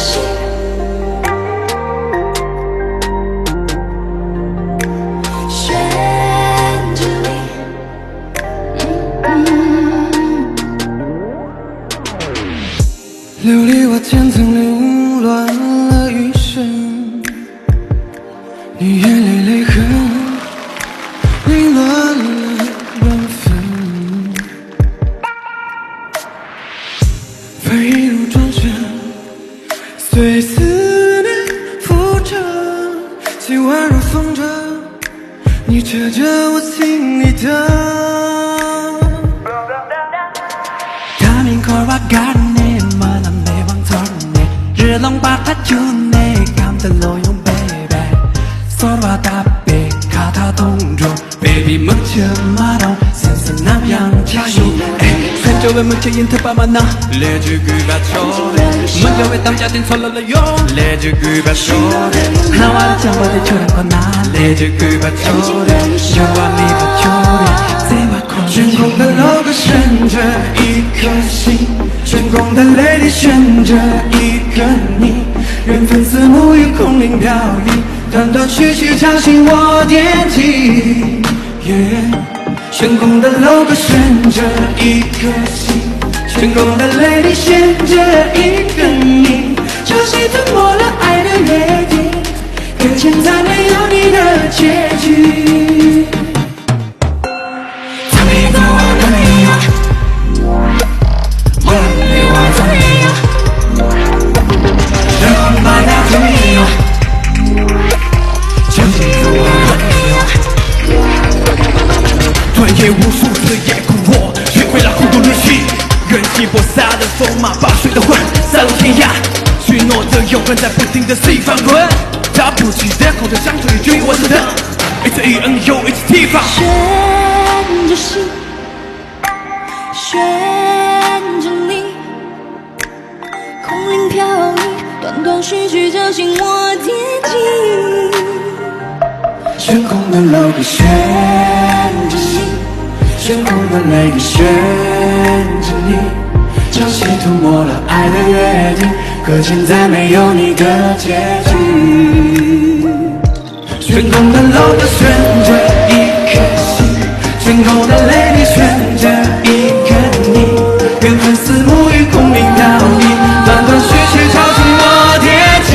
心。选着你，琉璃瓦间曾凌乱了余生，你眼泪泪痕凌乱了缘分，翻一如转身，随思念浮沉，今晚如风筝，你扯着我心里的。long ba ta chune cam ta lo yong baby so ba ta be ka ta dong zhou baby 梦着马龙三三那样加油三九为梦着因特巴马那列举古巴球梦着为当家庭错了了用列举古巴球那我的将我的球然后拿列举古巴球有我里的球在我空悬空的 logo 选着一颗心悬空的泪里选着一个你，缘分似沐浴空灵飘逸，断断续续吵醒我惦记。悬空的 logo 选着一颗心，悬空的泪里选着一个你，潮汐吞没了爱的约定，搁浅在没有你的结局。断夜无数次也苦我，学会了孤独旅行。远行播撒的风马，把水的魂散落天涯。许诺的永恒在不停的肆意翻滚，他不期的空着相对于我是的 ，It's E N U It's T 法。选着心，选着你，空灵飘逸，断断续续叫醒我惦记。悬空的 logo 选着心，悬空的泪里选着你，潮汐涂抹了爱的约定，搁浅在没有你的结局。悬空的 logo 选着一颗心，悬空的泪里选着一个你，缘分似沐浴空灵飘逸，断断续续吵醒我惦记。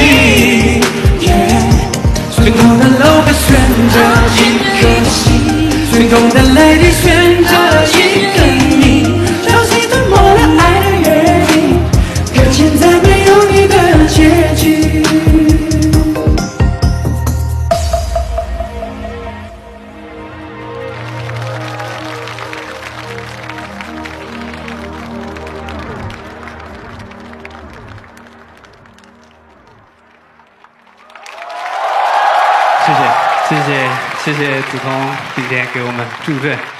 悬空的 logo 选着一颗心，悬空的泪里选着一个你，潮汐吞没了爱的约定，搁浅在没有你的结局。谢谢子彤今天给我们助阵。